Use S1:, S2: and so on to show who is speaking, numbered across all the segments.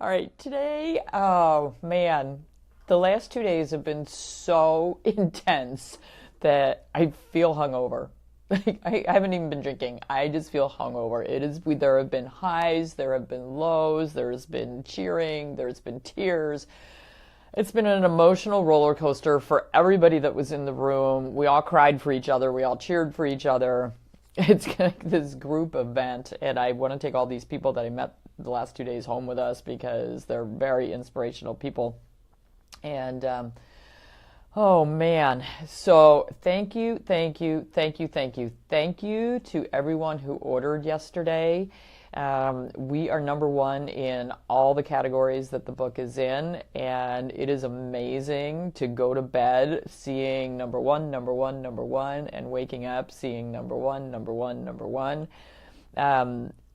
S1: All right, today, oh man, the last 2 days have been so intense that I feel hungover. I haven't even been drinking. I just feel hungover. There have been highs, there have been lows, there's been cheering, there's been tears. It's been an emotional roller coaster for everybody that was in the room. We all cried for each other. We all cheered for each other. It's like this group event, and I want to take all these people that I met the last 2 days home with us because they're very inspirational people. And oh man, so thank you to everyone who ordered yesterday. We are number one in all the categories that the book is in, and it is amazing to go to bed seeing number one, and waking up seeing number one.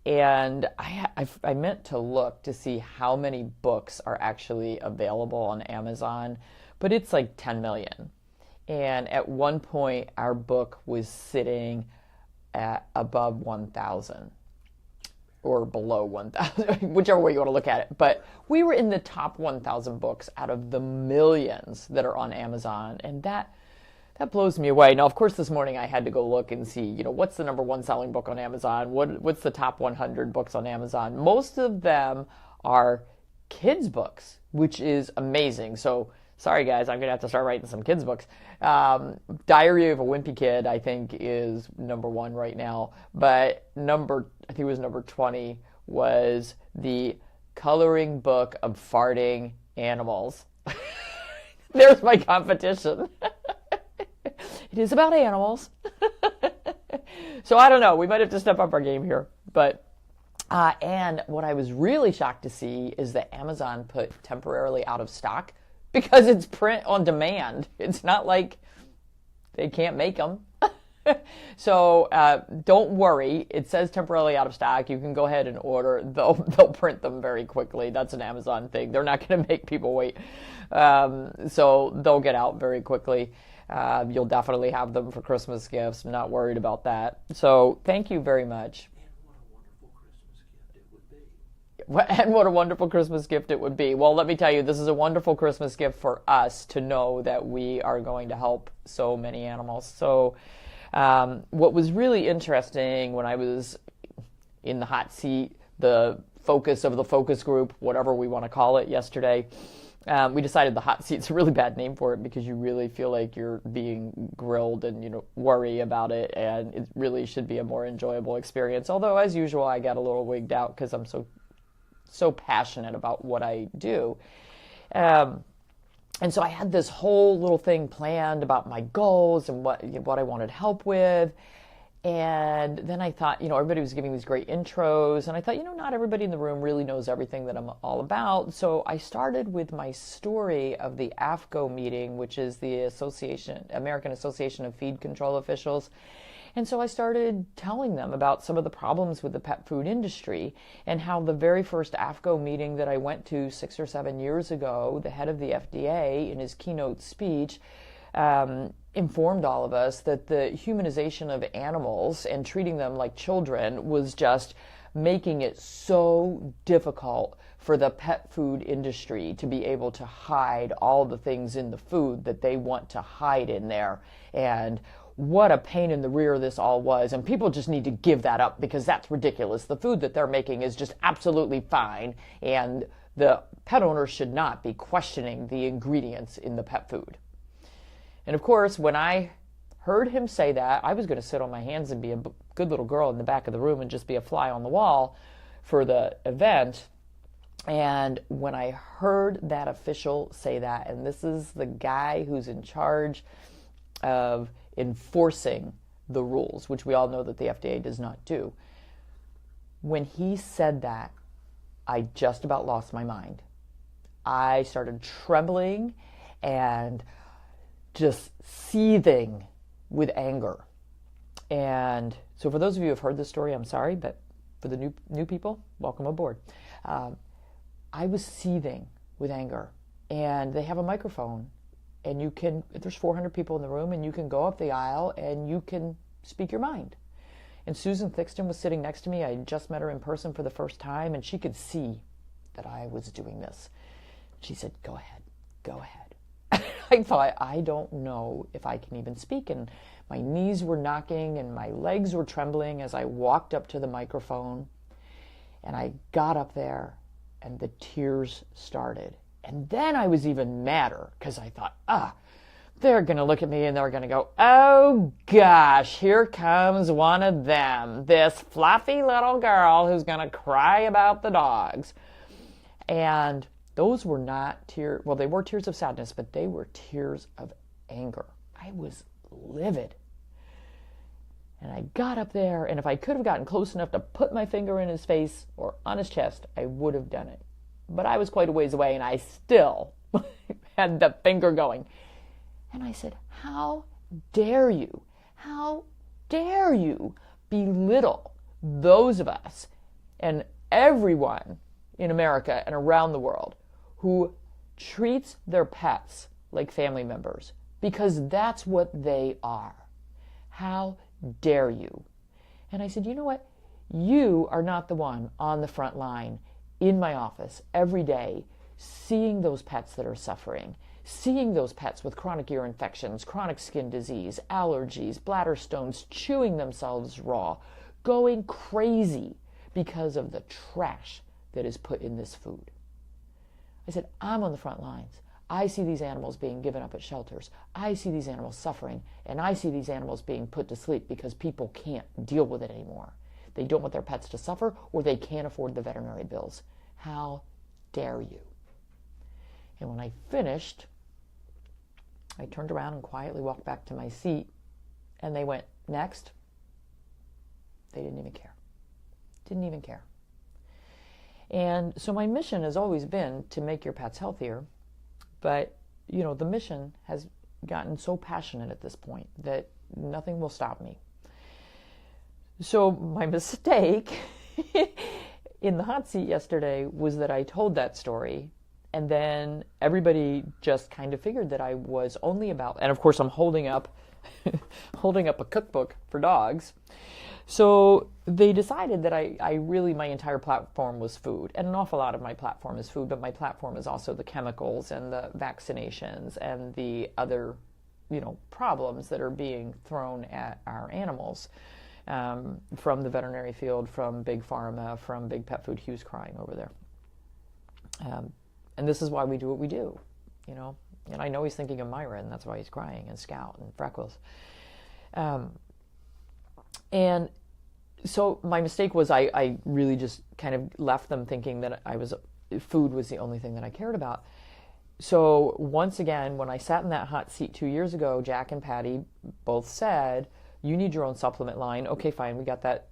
S1: And I meant to look to see how many books are actually available on Amazon, but it's like 10 million. And at one point, our book was sitting at above 1,000 or below 1,000, whichever way you want to look at it. But we were in the top 1,000 books out of the millions that are on Amazon, and that blows me away. Now, of course, this morning I had to go look and see, what's the number one selling book on Amazon? What's the top 100 books on Amazon? Most of them are kids' books, which is amazing. So, sorry guys, I'm going to have to start writing some kids' books. Diary of a Wimpy Kid, I think, is number one right now. But I think it was number 20, was the coloring book of farting animals. There's my competition. It is about animals. So I don't know. We might have to step up our game here. But and what I was really shocked to see is that Amazon put temporarily out of stock because it's print on demand. It's not like they can't make them. So don't worry. It says temporarily out of stock. You can go ahead and order. They'll print them very quickly. That's an Amazon thing. They're not going to make people wait. So they'll get out very quickly. You'll definitely have them for Christmas gifts. I'm not worried about that. So thank you very much. And what a wonderful Christmas gift it would be. Well, let me tell you, this is a wonderful Christmas gift for us to know that we are going to help so many animals. So what was really interesting when I was in the hot seat, the focus of the focus group, whatever we want to call it, yesterday, we decided the hot seat's a really bad name for it because you really feel like you're being grilled and, worry about it, and it really should be a more enjoyable experience. Although, as usual, I got a little wigged out because I'm so passionate about what I do. And so I had this whole little thing planned about my goals and what I wanted help with. And then I thought, everybody was giving these great intros, and I thought, not everybody in the room really knows everything that I'm all about. So I started with my story of the AFCO meeting, which is the American Association of Feed Control Officials. And so I started telling them about some of the problems with the pet food industry and how the very first AFCO meeting that I went to 6 or 7 years ago, the head of the FDA, in his keynote speech, informed all of us that the humanization of animals and treating them like children was just making it so difficult for the pet food industry to be able to hide all the things in the food that they want to hide in there. And what a pain in the rear this all was. And people just need to give that up because that's ridiculous. The food that they're making is just absolutely fine. And the pet owners should not be questioning the ingredients in the pet food. And of course, when I heard him say that, I was going to sit on my hands and be a good little girl in the back of the room and just be a fly on the wall for the event. And when I heard that official say that, and this is the guy who's in charge of enforcing the rules, which we all know that the FDA does not do. When he said that, I just about lost my mind. I started trembling and just seething with anger. And so for those of you who have heard this story, I'm sorry, but for the new people, welcome aboard. I was seething with anger, and they have a microphone, and there's 400 people in the room, and you can go up the aisle and you can speak your mind. And Susan Thixton was sitting next to me. I had just met her in person for the first time, and she could see that I was doing this. She said, go ahead, go ahead. I thought, I don't know if I can even speak. And my knees were knocking and my legs were trembling as I walked up to the microphone. And I got up there and the tears started. And then I was even madder because I thought, they're going to look at me and they're going to go, oh gosh, here comes one of them, this fluffy little girl who's going to cry about the dogs. And those were not tears, well, they were tears of sadness, but they were tears of anger. I was livid. And I got up there, and if I could have gotten close enough to put my finger in his face or on his chest, I would have done it. But I was quite a ways away, and I still had the finger going. And I said, how dare you? How dare you belittle those of us and everyone in America and around the world who treats their pets like family members? Because that's what they are. How dare you? And I said, you know what? You are not the one on the front line in my office every day seeing those pets that are suffering, seeing those pets with chronic ear infections, chronic skin disease, allergies, bladder stones, chewing themselves raw, going crazy because of the trash that is put in this food. I said, I'm on the front lines. I see these animals being given up at shelters. I see these animals suffering, and I see these animals being put to sleep because people can't deal with it anymore. They don't want their pets to suffer, or they can't afford the veterinary bills. How dare you? And when I finished, I turned around and quietly walked back to my seat, and they went, next. They didn't even care. Didn't even care. And so my mission has always been to make your pets healthier. But, you know, the mission has gotten so passionate at this point that nothing will stop me. So my mistake in the hot seat yesterday was that I told that story, and then everybody just kind of figured that I was only about, and of course I'm holding up a cookbook for dogs. So they decided that I really, my entire platform was food. And an awful lot of my platform is food, but my platform is also the chemicals and the vaccinations and the other, you know, problems that are being thrown at our animals from the veterinary field, from Big Pharma, from Big Pet Food. Hugh's crying over there. And this is why we do what we do, you know. And I know he's thinking of Myra, and that's why he's crying, and Scout and Freckles. And so my mistake was I really just kind of left them thinking that food was the only thing that I cared about. So once again, when I sat in that hot seat 2 years ago, Jack and Patty both said, you need your own supplement line. Okay, fine. We got that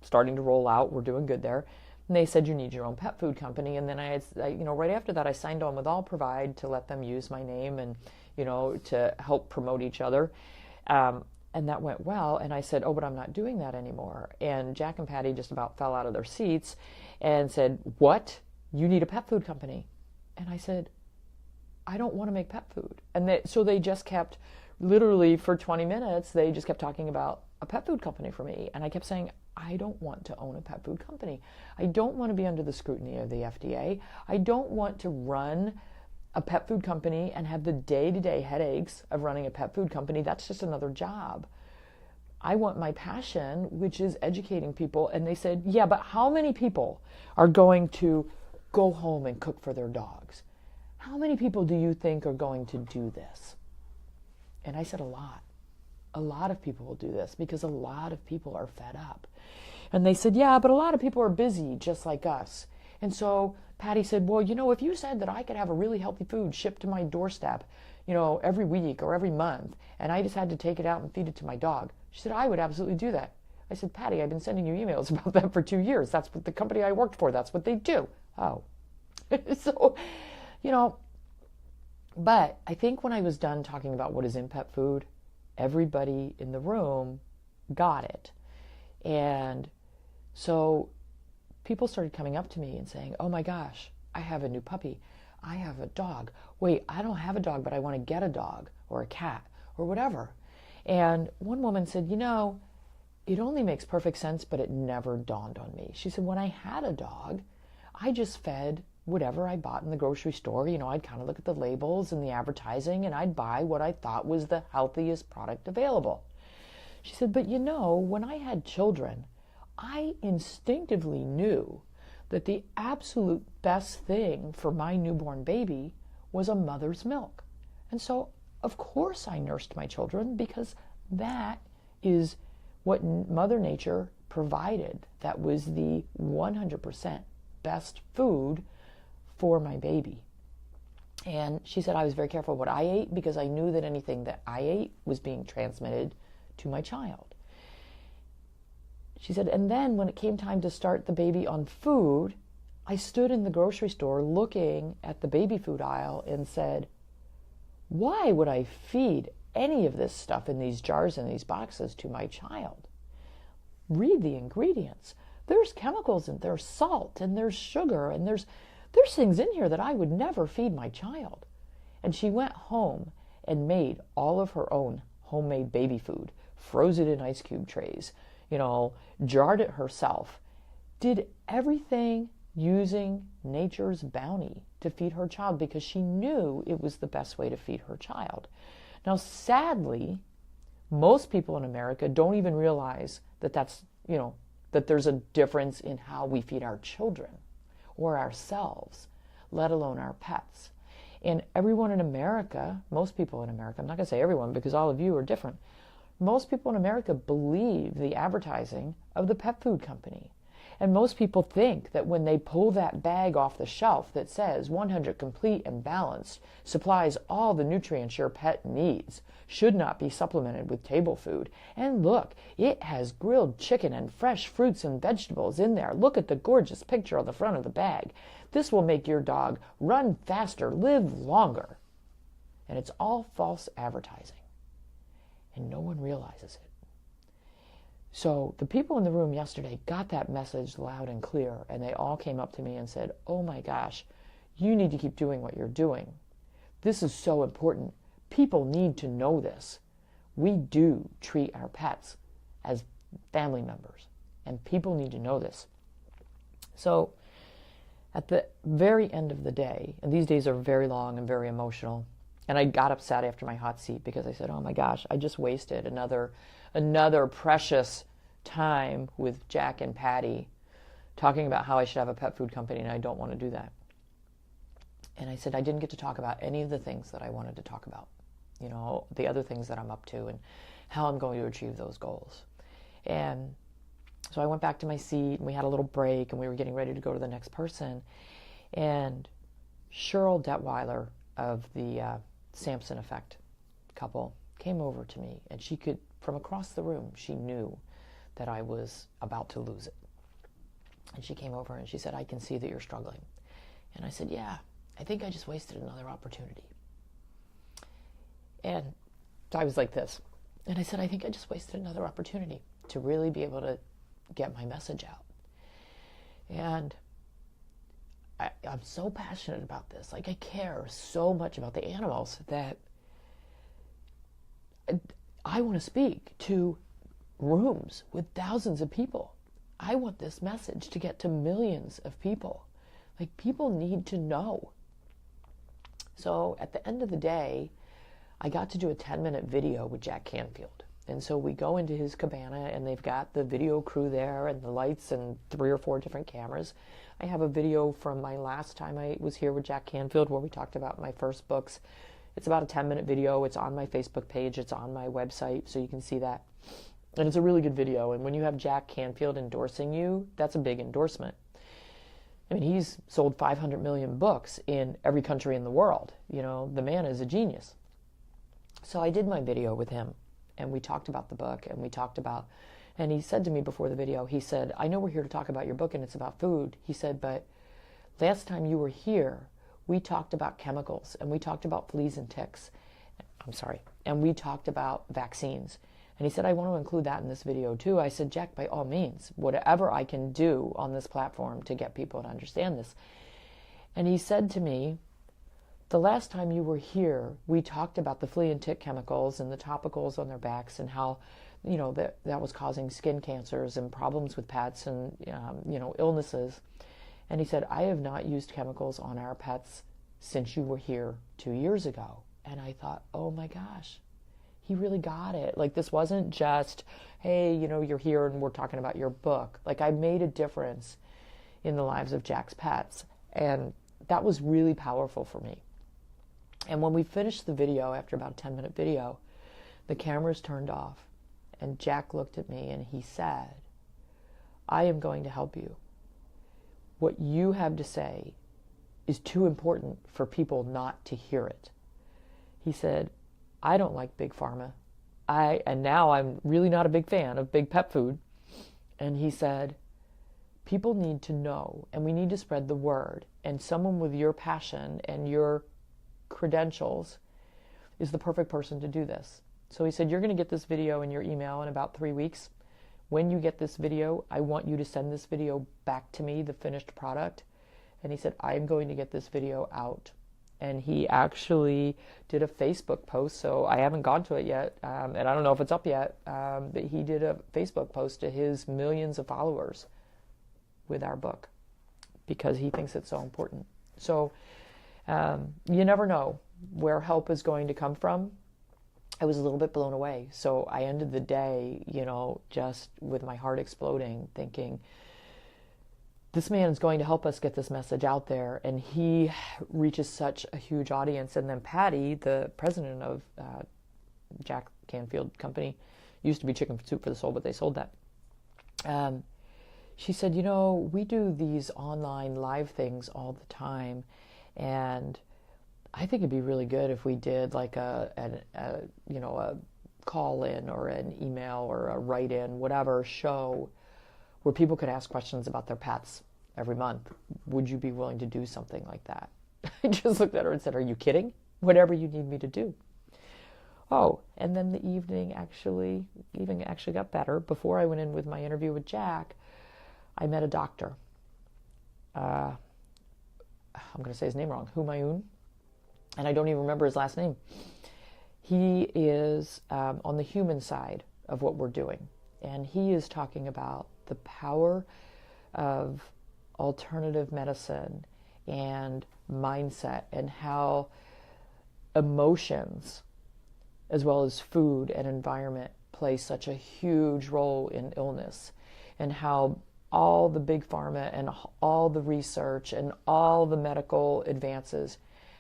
S1: starting to roll out. We're doing good there. And they said, you need your own pet food company. And then I right after that, I signed on with All Provide to let them use my name and, you know, to help promote each other. And that went well. And I said, oh, but I'm not doing that anymore. And Jack and Patty just about fell out of their seats and said, what? You need a pet food company? And I said, I don't want to make pet food. And so they just kept, literally for 20 minutes, they just kept talking about a pet food company for me. And I kept saying, I don't want to own a pet food company. I don't want to be under the scrutiny of the FDA. I don't want to run a pet food company and have the day-to-day headaches of running a pet food company. That's just another job. I want my passion, which is educating people. And they said, yeah, but how many people are going to go home and cook for their dogs? How many people do you think are going to do this? And I said, a lot. A lot of people will do this because a lot of people are fed up. And they said, yeah, but a lot of people are busy just like us. And so Patty said, well, you know, if you said that I could have a really healthy food shipped to my doorstep, you know, every week or every month, and I just had to take it out and feed it to my dog, she said, I would absolutely do that. I said, Patty, I've been sending you emails about that for 2 years. That's what the company I worked for, that's what they do. Oh. So, you know, but I think when I was done talking about what is in pet food, everybody in the room got it. And so people started coming up to me and saying, oh my gosh, I have a new puppy. I have a dog. Wait, I don't have a dog, but I want to get a dog or a cat or whatever. And one woman said, you know, it only makes perfect sense, but it never dawned on me. She said, when I had a dog, I just fed whatever I bought in the grocery store. I'd kind of look at the labels and the advertising, and I'd buy what I thought was the healthiest product available. She said, but when I had children, I instinctively knew that the absolute best thing for my newborn baby was a mother's milk. And so, of course, I nursed my children, because that is what Mother Nature provided. That was the 100% best food for my baby. And she said I was very careful what I ate, because I knew that anything that I ate was being transmitted to my child. She said, and then when it came time to start the baby on food, I stood in the grocery store looking at the baby food aisle and said, why would I feed any of this stuff in these jars and these boxes to my child? Read the ingredients. There's chemicals, and there's salt, and there's sugar, and there's things in here that I would never feed my child. And she went home and made all of her own homemade baby food, froze it in ice cube trays, jarred it herself, did everything using nature's bounty to feed her child, because she knew it was the best way to feed her child. Now, sadly, most people in America don't even realize that that there's a difference in how we feed our children or ourselves, let alone our pets. And everyone in America, most people in America, I'm not going to say everyone because all of you are different, most people in America believe the advertising of the pet food company. And most people think that when they pull that bag off the shelf that says 100 complete and balanced, supplies all the nutrients your pet needs, should not be supplemented with table food. And look, it has grilled chicken and fresh fruits and vegetables in there. Look at the gorgeous picture on the front of the bag. This will make your dog run faster, live longer. And it's all false advertising. And no one realizes it. So the people in the room yesterday got that message loud and clear, and they all came up to me and said, oh my gosh, you need to keep doing what you're doing. This is so important. People need to know this. We do treat our pets as family members, and people need to know this. So at the very end of the day, and these days are very long and very emotional, and I got upset after my hot seat because I said, oh my gosh, I just wasted another precious time with Jack and Patty talking about how I should have a pet food company, and I don't want to do that. And I said I didn't get to talk about any of the things that I wanted to talk about, the other things that I'm up to and how I'm going to achieve those goals. And so I went back to my seat, and we had a little break, and we were getting ready to go to the next person. And Cheryl Detweiler of the Samson Effect couple came over to me, and she could, from across the room, she knew that I was about to lose it. And she came over and she said, I can see that you're struggling. And I said, yeah, I think I just wasted another opportunity. And I was like this. And I said, I think I just wasted another opportunity to really be able to get my message out. And I'm so passionate about this. Like, I care so much about the animals that I want to speak to rooms with thousands of people. I want this message to get to millions of people. Like, people need to know. So at the end of the day, I got to do a 10-minute video with Jack Canfield. And so we go into his cabana, and they've got the video crew there and the lights and 3 or 4 different cameras. I have a video from my last time I was here with Jack Canfield where we talked about my first books. It's about a 10-minute video. It's on my Facebook page. It's on my website, so you can see that. And it's a really good video. And when you have Jack Canfield endorsing you, that's a big endorsement. I mean, he's sold 500 million books in every country in the world. The man is a genius. So I did my video with him, and we talked about the book, and he said to me before the video, he said, I know we're here to talk about your book and it's about food. He said, but last time you were here, we talked about chemicals, and we talked about fleas and ticks. And we talked about vaccines. And he said, I want to include that in this video too. I said, Jack, by all means, whatever I can do on this platform to get people to understand this. And he said to me, the last time you were here, we talked about the flea and tick chemicals and the topicals on their backs and how, that was causing skin cancers and problems with pets and, illnesses. And he said, I have not used chemicals on our pets since you were here 2 years ago. And I thought, oh my gosh, he really got it. Like, this wasn't just, hey, you're here and we're talking about your book. Like, I made a difference in the lives of Jack's pets. And that was really powerful for me. And when we finished the video, after about a 10-minute video, the cameras turned off. And Jack looked at me and he said, I am going to help you. What you have to say is too important for people not to hear it. He said, I don't like big pharma. And now I'm really not a big fan of big pet food. And he said, people need to know, and we need to spread the word. And someone with your passion and your credentials is the perfect person to do this. So he said, you're going to get this video in your email in about 3 weeks. When you get this video, I want you to send this video back to me, the finished product. And he said, I'm going to get this video out. And he actually did a Facebook post, so I haven't gone to it yet, and I don't know if it's up yet, but he did a Facebook post to his millions of followers with our book because he thinks it's so important. So you never know where help is going to come from. I was a little bit blown away. So I ended the day, just with my heart exploding, thinking, this man is going to help us get this message out there. And he reaches such a huge audience. And then Patty, the president of Jack Canfield Company, used to be Chicken Soup for the Soul, but they sold that. She said, we do these online live things all the time. And I think it'd be really good if we did like a call in or an email or a write in, whatever show where people could ask questions about their pets every month. Would you be willing to do something like that? I just looked at her and said, are you kidding? Whatever you need me to do. Oh, and then the evening actually got better. Before I went in with my interview with Jack, I met a doctor. I'm going to say his name wrong, Humayun. And I don't even remember his last name. He is on the human side of what we're doing. And he is talking about the power of alternative medicine and mindset and how emotions, as well as food and environment, play such a huge role in illness, and how all the big pharma and all the research and all the medical advances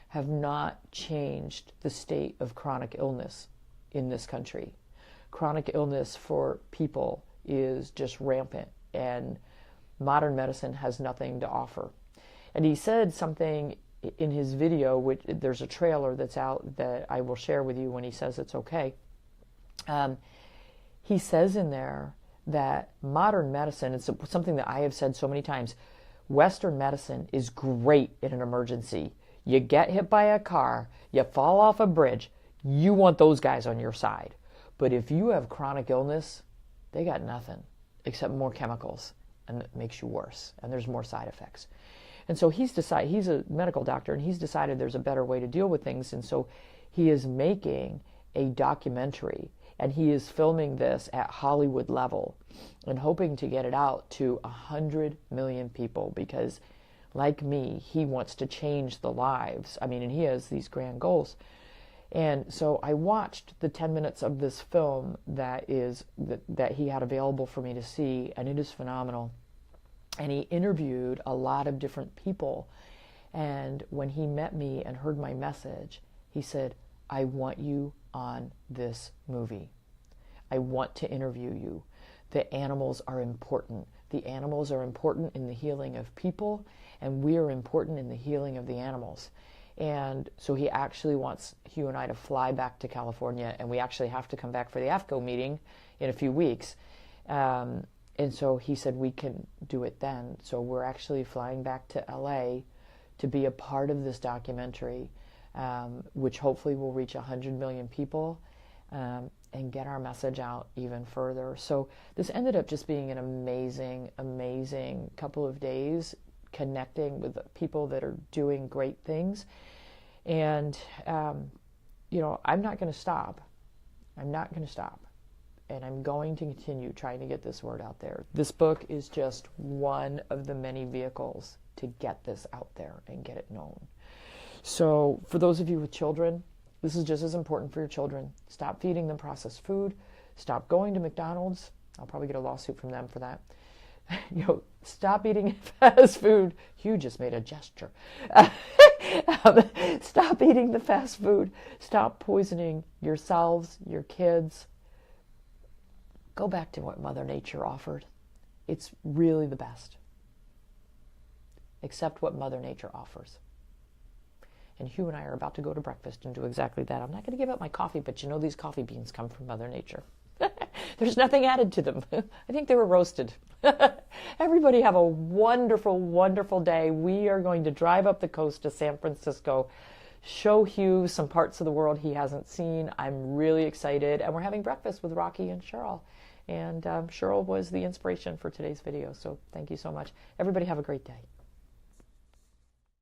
S1: have not changed the state of chronic illness in this country. Chronic illness for people is just rampant, and modern medicine has nothing to offer. And he said something in his video, which there's a trailer that's out that I will share with you when he says it's okay. He says in there that modern medicine, it's something that I have said so many times, Western medicine is great in an emergency. You get hit by a car, you fall off a bridge, you want those guys on your side. But if you have chronic illness, they got nothing except more chemicals, and it makes you worse, and there's more side effects. And so he's a medical doctor, and he's decided there's a better way to deal with things, and so he is making a documentary, and he is filming this at Hollywood level and hoping to get it out to 100 million people because, like me, he wants to change the lives. And he has these grand goals. And so I watched the 10 minutes of this film that he had available for me to see, and it is phenomenal. And he interviewed a lot of different people. And when he met me and heard my message, he said, I want you on this movie. I want to interview you. The animals are important. The animals are important in the healing of people, and we are important in the healing of the animals. And so he actually wants Hugh and I to fly back to California, and we actually have to come back for the AFCO meeting in a few weeks. And so he said we can do it then. So we're actually flying back to LA to be a part of this documentary, which hopefully will reach 100 million people and get our message out even further. So this ended up just being an amazing, amazing couple of days, connecting with people that are doing great things. And, I'm not going to stop. I'm not going to stop. And I'm going to continue trying to get this word out there. This book is just one of the many vehicles to get this out there and get it known. So for those of you with children, this is just as important for your children. Stop feeding them processed food. Stop going to McDonald's. I'll probably get a lawsuit from them for that. Stop eating fast food. Hugh just made a gesture. Stop eating the fast food. Stop poisoning yourselves, your kids. Go back to what Mother Nature offered. It's really the best. Accept what Mother Nature offers. And Hugh and I are about to go to breakfast and do exactly that. I'm not going to give up my coffee, but these coffee beans come from Mother Nature. There's nothing added to them. I think they were roasted. Everybody have a wonderful, wonderful day. We are going to drive up the coast to San Francisco, show Hugh some parts of the world he hasn't seen. I'm really excited. And we're having breakfast with Rocky and Cheryl. And Cheryl was the inspiration for today's video. So thank you so much. Everybody have a great day.